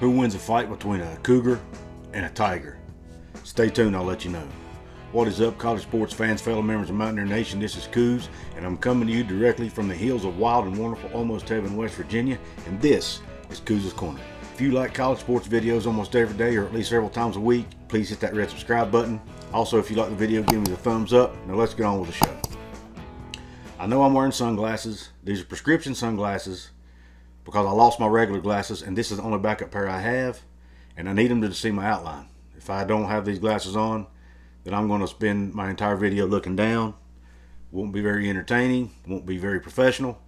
Who wins a fight between a Cougar and a Tiger? Stay tuned, I'll let you know. What is up, college sports fans, fellow members of Mountaineer Nation? This is Coos, and I'm coming to you directly from the hills of wild and wonderful Almost Heaven, West Virginia, and this is Coos' Corner. If you like college sports videos almost every day or at least several times a week, please hit that red subscribe button. Also, if you like the video, give me the thumbs up. Now let's get on with the show. I know I'm wearing sunglasses. These are prescription sunglasses because I lost my regular glasses, and this is the only backup pair I have, and I need them to see my outline. If I don't have these glasses on, then I'm going to spend my entire video looking down. Won't be very entertaining, won't be very professional.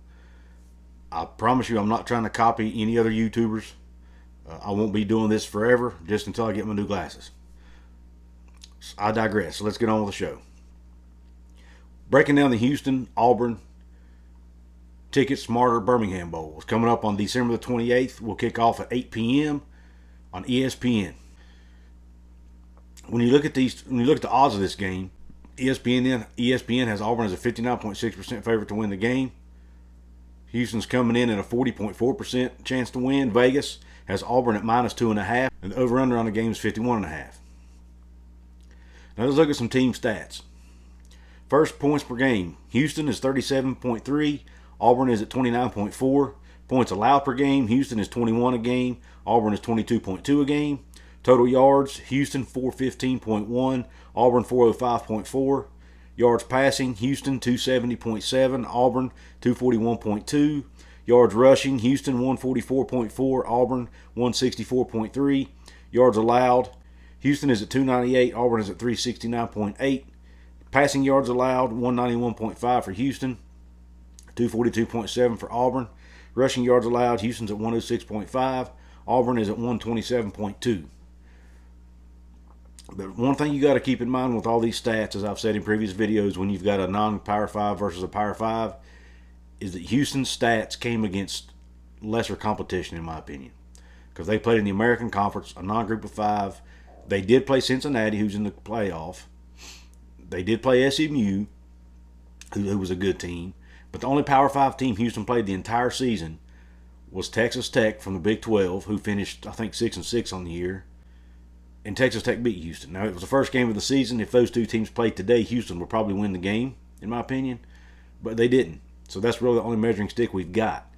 I promise you I'm not trying to copy any other YouTubers. I won't be doing this forever, just until I get my new glasses. I digress. So let's get on with the show. Breaking down the Houston, Auburn, TicketSmarter Birmingham Bowl. It's coming up on December the 28th. We'll kick off at 8 p.m. on ESPN. When you look at the odds of this game, ESPN has Auburn as a 59.6% favorite to win the game. Houston's coming in at a 40.4% chance to win. Vegas has Auburn at -2.5, and the over/under on the game is 51.5. Now let's look at some team stats. First, points per game. Houston is 37.3. Auburn is at 29.4. Points allowed per game. Houston is 21 a game. Auburn is 22.2 a game. Total yards. Houston 415.1. Auburn 405.4. Yards passing. Houston 270.7. Auburn 241.2. Yards rushing. Houston 144.4. Auburn 164.3. Yards allowed. Houston is at 298. Auburn is at 369.8. Passing yards allowed, 191.5 for Houston, 242.7 for Auburn. Rushing yards allowed, Houston's at 106.5. Auburn is at 127.2. But one thing you got to keep in mind with all these stats, as I've said in previous videos, when you've got a non-Power 5 versus a Power 5, is that Houston's stats came against lesser competition, in my opinion. Because they played in the American Conference, a non-group of 5. They did play Cincinnati, who's in the playoff. They did play SMU, who was a good team. But the only Power 5 team Houston played the entire season was Texas Tech from the Big 12, who finished, I think, 6-6 on the year. And Texas Tech beat Houston. Now, it was the first game of the season. If those two teams played today, Houston would probably win the game, in my opinion. But they didn't. So that's really the only measuring stick we've got.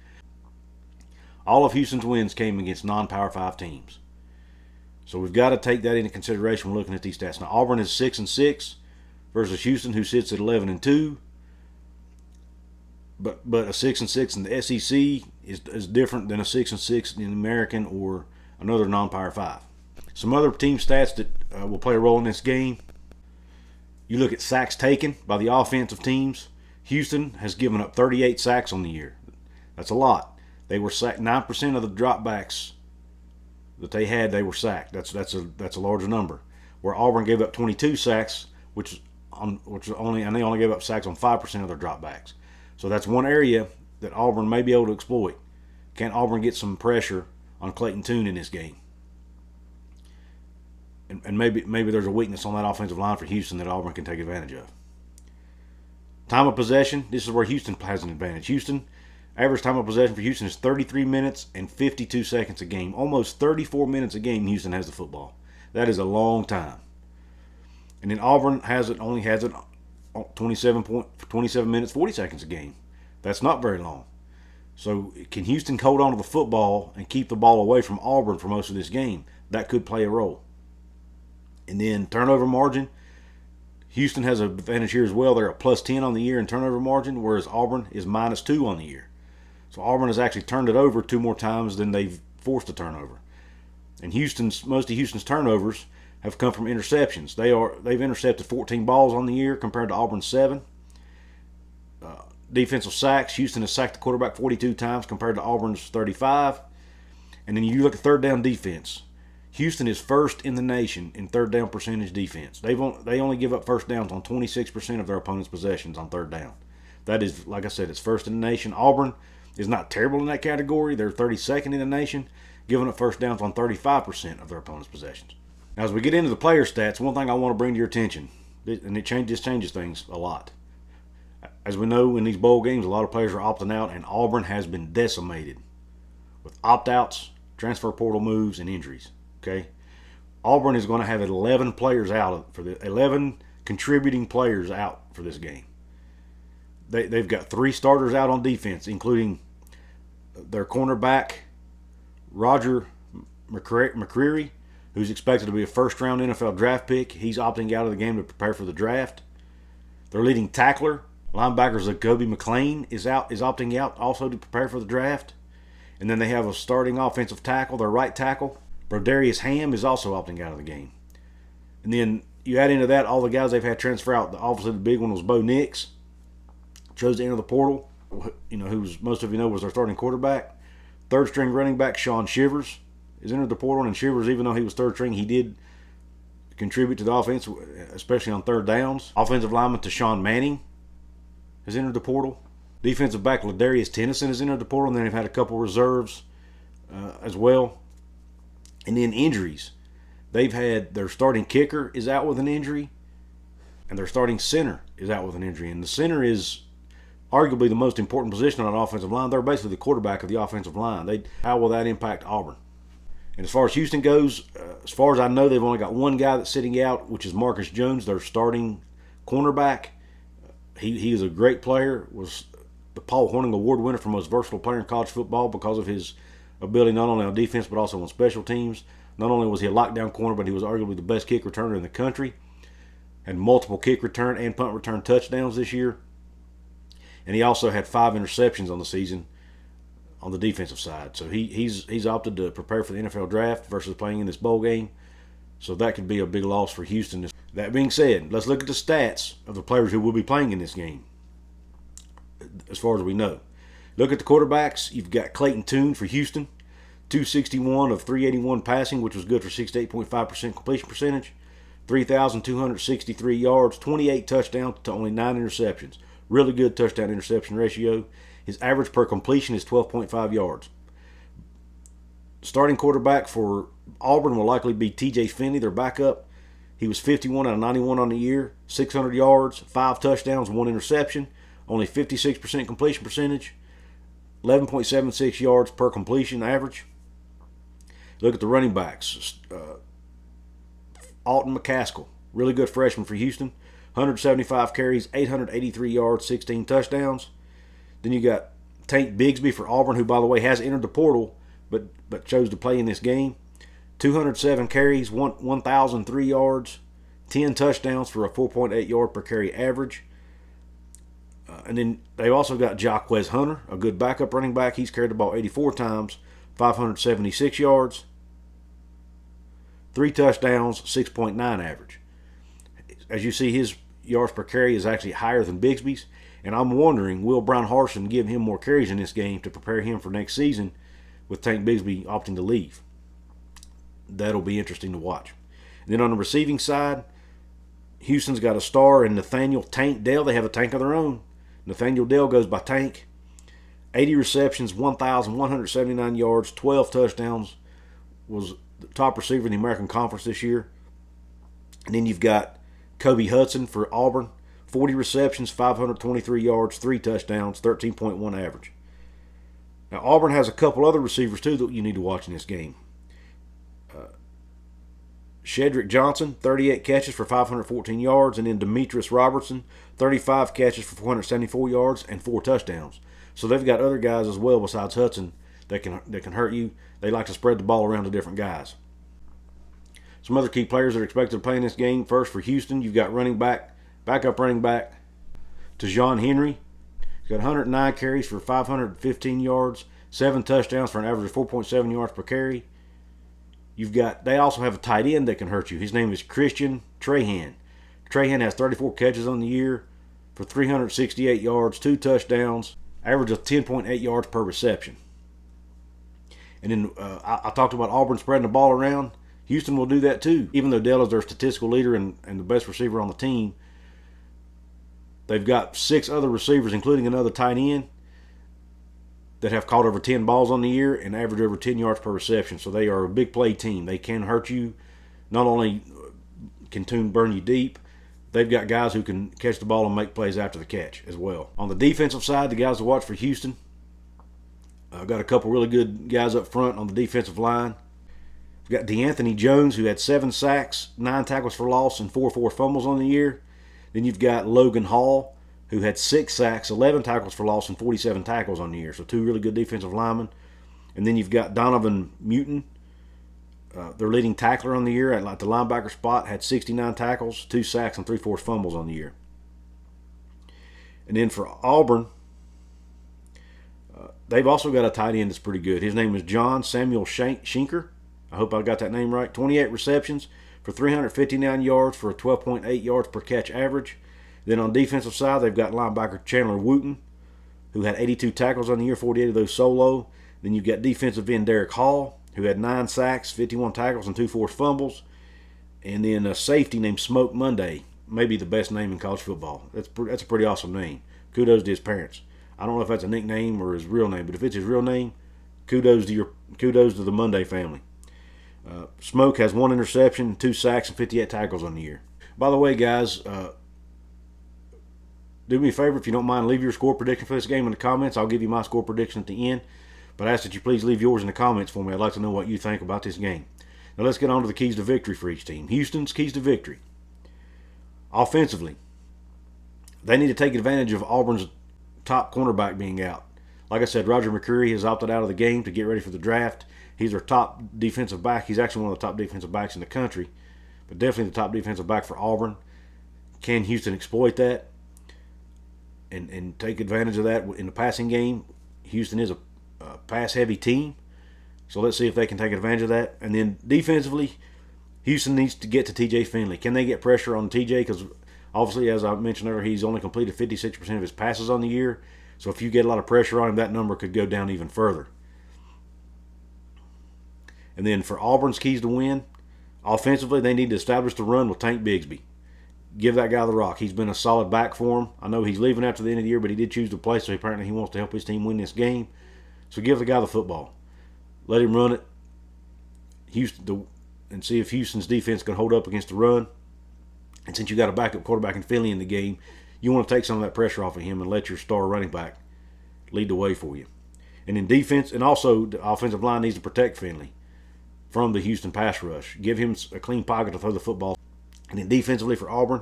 All of Houston's wins came against non-Power 5 teams. So we've got to take that into consideration when looking at these stats. Now, Auburn is 6-6. Versus Houston, who sits at 11-2, but a 6-6 in the SEC is different than a 6-6 in the American or another non-Power 5. Some other team stats that will play a role in this game. You look at sacks taken by the offensive teams. Houston has given up 38 sacks on the year. That's a lot. They were sacked 9% of the dropbacks that they had. They were sacked. That's a larger number. Where Auburn gave up 22 sacks, and they only gave up sacks on 5% of their dropbacks. So that's one area that Auburn may be able to exploit. Can Auburn get some pressure on Clayton Tune in this game? And maybe there's a weakness on that offensive line for Houston that Auburn can take advantage of. Time of possession, this is where Houston has an advantage. Average time of possession for Houston is 33 minutes and 52 seconds a game. Almost 34 minutes a game Houston has the football. That is a long time. And then Auburn only has it 27 minutes, 40 seconds a game. That's not very long. So can Houston hold on to the football and keep the ball away from Auburn for most of this game? That could play a role. And then turnover margin. Houston has an advantage here as well. They're at +10 on the year in turnover margin, whereas Auburn is -2 on the year. So Auburn has actually turned it over 2 more times than they've forced a turnover. And most of Houston's turnovers have come from interceptions. They've intercepted 14 balls on the year compared to Auburn's 7. Defensive sacks, Houston has sacked the quarterback 42 times compared to Auburn's 35. And then you look at third down defense. Houston is first in the nation in third down percentage defense. They only give up first downs on 26% of their opponent's possessions on third down. That is, like I said, it's first in the nation. Auburn is not terrible in that category. They're 32nd in the nation, giving up first downs on 35% of their opponent's possessions. Now, as we get into the player stats, one thing I want to bring to your attention, and it changes things a lot. As we know, in these bowl games, a lot of players are opting out, and Auburn has been decimated with opt-outs transfer portal moves, and injuries. Okay, Auburn is going to have 11 players out for the 11 contributing players out for this game. They've got 3 starters out on defense, including their cornerback Roger McCreary, who's expected to be a first-round NFL draft pick. He's opting out of the game to prepare for the draft. Their leading tackler, linebacker Zacoby McClain, is opting out also to prepare for the draft. And then they have a starting offensive tackle, their right tackle, Brodarius Ham, is also opting out of the game. And then you add into that all the guys they've had transfer out. Obviously, the big one was Bo Nix, chose to enter the portal. Who most of you know was their starting quarterback. Third-string running back Sean Shivers has entered the portal, and Shivers, even though he was third-string, he did contribute to the offense, especially on third downs. Offensive lineman Tashawn Manning has entered the portal. Defensive back Ladarius Tennyson has entered the portal, and then they've had a couple reserves as well. And then injuries. They've had their starting kicker is out with an injury, and their starting center is out with an injury. And the center is arguably the most important position on an offensive line. They're basically the quarterback of the offensive line. How will that impact Auburn? And as far as Houston goes, as far as I know, they've only got one guy that's sitting out, which is Marcus Jones, their starting cornerback. He is a great player, was the Paul Hornung Award winner for most versatile player in college football because of his ability not only on defense but also on special teams. Not only was he a lockdown corner, but he was arguably the best kick returner in the country. Had multiple kick return and punt return touchdowns this year. And he also had 5 interceptions on the season on the defensive side. So he's opted to prepare for the NFL draft versus playing in this bowl game. So that could be a big loss for Houston. That being said, let's look at the stats of the players who will be playing in this game, as far as we know. Look at the quarterbacks. You've got Clayton Tune for Houston, 261 of 381 passing, which was good for 68.5% completion percentage, 3,263 yards, 28 touchdowns to only 9 interceptions. Really good touchdown-interception ratio. His average per completion is 12.5 yards. Starting quarterback for Auburn will likely be TJ Finney, their backup. He was 51 out of 91 on the year, 600 yards, 5 touchdowns, 1 interception, only 56% completion percentage, 11.76 yards per completion average. Look at the running backs. Alton McCaskill, really good freshman for Houston, 175 carries, 883 yards, 16 touchdowns. Then you got Tank Bigsby for Auburn, who, by the way, has entered the portal, but chose to play in this game. 207 carries, 1,003 yards, 10 touchdowns for a 4.8 yard per carry average. And then they've also got Jaquez Hunter, a good backup running back. He's carried the ball 84 times, 576 yards, 3 touchdowns, 6.9 average. As you see, his yards per carry is actually higher than Bigsby's. And I'm wondering, will Brian Harsin give him more carries in this game to prepare him for next season with Tank Bigsby opting to leave? That'll be interesting to watch. And then on the receiving side, Houston's got a star in Nathaniel "Tank" Dell. They have a tank of their own. Nathaniel Dell goes by Tank. 80 receptions, 1,179 yards, 12 touchdowns. Was the top receiver in the American Conference this year. And then you've got Kobe Hudson for Auburn. 40 receptions, 523 yards, 3 touchdowns, 13.1 average. Now, Auburn has a couple other receivers, too, that you need to watch in this game. Shedrick Johnson, 38 catches for 514 yards, and then Demetrius Robertson, 35 catches for 474 yards and 4 touchdowns. So they've got other guys as well besides Hudson that can hurt you. They like to spread the ball around to different guys. Some other key players that are expected to play in this game. First, for Houston, you've got backup running back Tejon Henry. He's got 109 carries for 515 yards, 7 touchdowns for an average of 4.7 yards per carry. They also have a tight end that can hurt you. His name is Christian Trahan. Trahan has 34 catches on the year for 368 yards, 2 touchdowns, average of 10.8 yards per reception. And then I talked about Auburn spreading the ball around. Houston will do that too. Even though Dell is their statistical leader and the best receiver on the team, they've got 6 other receivers, including another tight end, that have caught over 10 balls on the year and average over 10 yards per reception. So they are a big play team. They can hurt you. Not only can Tune burn you deep, they've got guys who can catch the ball and make plays after the catch as well. On the defensive side, the guys to watch for Houston, Got a couple really good guys up front on the defensive line. We've got DeAnthony Jones, who had 7 sacks, 9 tackles for loss, and 4 forced fumbles on the year. Then you've got Logan Hall, who had 6 sacks, 11 tackles for loss, and 47 tackles on the year. So 2 really good defensive linemen. And then you've got Donovan Mutin, their leading tackler on the year at the linebacker spot, had 69 tackles, 2 sacks, and 3 forced fumbles on the year. And then for Auburn, they've also got a tight end that's pretty good. His name is John Samuel Schenker. I hope I got that name right. 28 receptions for 359 yards for a 12.8 yards per catch average. Then on defensive side, they've got linebacker Chandler Wooten, who had 82 tackles on the year, 48 of those solo. Then you've got defensive end Derek Hall, who had 9 sacks, 51 tackles, and 2 forced fumbles. And then a safety named Smoke Monday, maybe the best name in college football. That's a pretty awesome name. Kudos to his parents. I don't know if that's a nickname or his real name, but if it's his real name, kudos to the Monday family. Smoke has 1 interception, 2 sacks, and 58 tackles on the year. By the way, guys, do me a favor, if you don't mind, leave your score prediction for this game in the comments. I'll give you my score prediction at the end, but I ask that you please leave yours in the comments for me. I'd like to know what you think about this game. Now let's get on to the keys to victory for each team. Houston's keys to victory. Offensively, they need to take advantage of Auburn's top cornerback being out. Like I said, Roger McCreary has opted out of the game to get ready for the draft. He's their top defensive back. He's actually one of the top defensive backs in the country, but definitely the top defensive back for Auburn. Can Houston exploit that and take advantage of that in the passing game? Houston is a pass-heavy team, so let's see if they can take advantage of that. And then defensively, Houston needs to get to TJ Finley. Can they get pressure on TJ? Because obviously, as I mentioned earlier, he's only completed 56% of his passes on the year. So if you get a lot of pressure on him, that number could go down even further. And then for Auburn's keys to win, offensively, they need to establish the run with Tank Bigsby. Give that guy the rock. He's been a solid back for him. I know he's leaving after the end of the year, but he did choose to play, so apparently he wants to help his team win this game. So give the guy the football. Let him run it. And see if Houston's defense can hold up against the run. And since you got a backup quarterback in Finley in the game, you want to take some of that pressure off of him and let your star running back lead the way for you. And in defense, and also the offensive line needs to protect Finley from the Houston pass rush. Give him a clean pocket to throw the football. And then defensively for Auburn,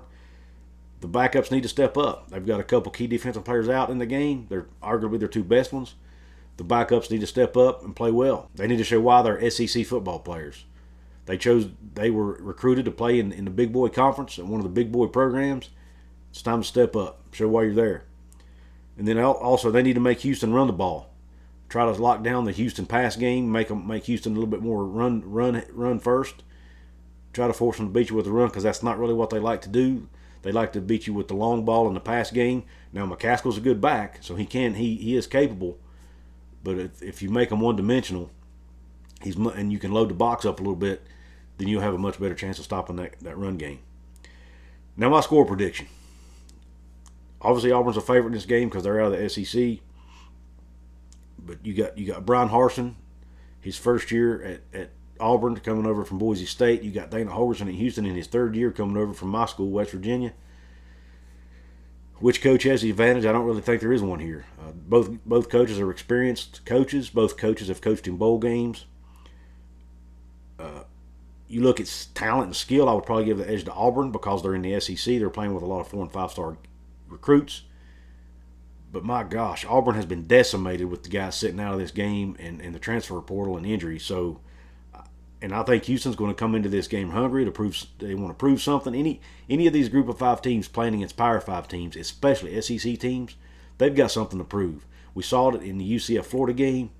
the backups need to step up. They've got a couple key defensive players out in the game. They're arguably their 2 best ones. The backups need to step up and play well. They need to show why they're SEC football players. They were recruited to play in the big boy conference and one of the big boy programs. It's time to step up. Show why you're there. And then also they need to make Houston run the ball. Try to lock down the Houston pass game. Make Houston a little bit more run first. Try to force them to beat you with the run, because that's not really what they like to do. They like to beat you with the long ball in the pass game. Now McCaskill's a good back, so he is capable. But if you make him one-dimensional, and you can load the box up a little bit, then you'll have a much better chance of stopping that run game. Now my score prediction. Obviously Auburn's a favorite in this game because they're out of the SEC. But you got Brian Harsin, his first year at Auburn, coming over from Boise State. You got Dana Holgorsen at Houston in his 3rd year, coming over from my school, West Virginia. Which coach has the advantage? I don't really think there is one here. Both coaches are experienced coaches. Both coaches have coached in bowl games. You look at talent and skill, I would probably give the edge to Auburn because they're in the SEC. They're playing with a lot of 4- and 5-star recruits. But my gosh, Auburn has been decimated with the guys sitting out of this game and the transfer portal and injuries. So, and I think Houston's going to come into this game hungry to prove. They want to prove something. Any of these Group of 5 teams playing against Power 5 teams, especially SEC teams, they've got something to prove. We saw it in the UCF Florida game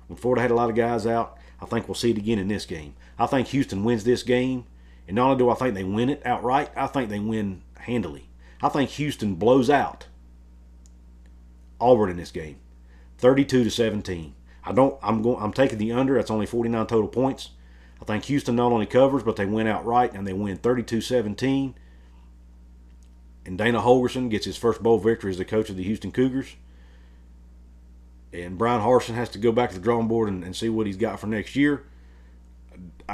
when Florida had a lot of guys out. I think we'll see it again in this game. I think Houston wins this game, and not only do I think they win it outright, I think they win handily. I think Houston blows out Auburn in this game, 32-17. I'm taking the under. That's only 49 total points. I think Houston not only covers, but they win outright, and they win 32-17. And Dana Holgorsen gets his first bowl victory as the coach of the Houston Cougars. And Brian Harsin has to go back to the drawing board and see what he's got for next year.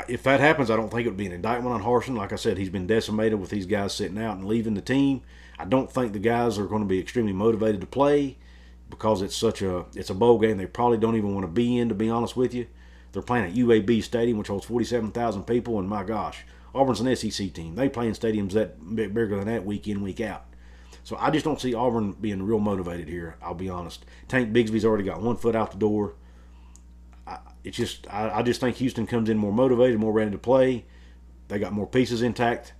If that happens, I don't think it would be an indictment on Harsin. Like I said, he's been decimated with these guys sitting out and leaving the team. I don't think the guys are going to be extremely motivated to play. because it's a bowl game they probably don't even want to be in, to be honest with you. They're playing at UAB Stadium, which holds 47,000 people, and my gosh, Auburn's an SEC team. They play in stadiums that bigger than that week in, week out. So I just don't see Auburn being real motivated here, I'll be honest. Tank Bigsby's already got one foot out the door. I just think Houston comes in more motivated, more ready to play. They got more pieces intact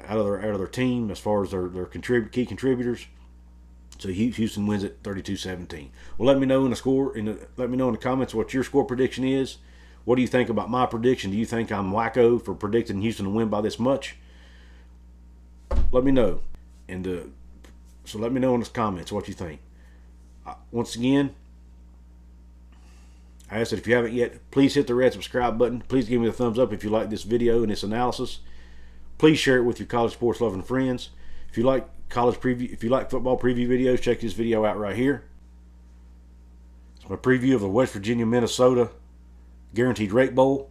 out of their team as far as their key contributors. So Houston wins it 32-17. Well, let me know in the comments what your score prediction is. What do you think about my prediction? Do you think I'm wacko for predicting Houston to win by this much? Let me know. So let me know in the comments what you think. Once again, I ask that if you haven't yet, please hit the red subscribe button. Please give me a thumbs up if you like this video and this analysis. Please share it with your college sports loving friends. If you like football preview videos, check this video out right here. It's my preview of the West Virginia-Minnesota Guaranteed Rate Bowl.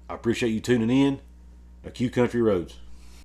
I appreciate you tuning in. Q Country Roads.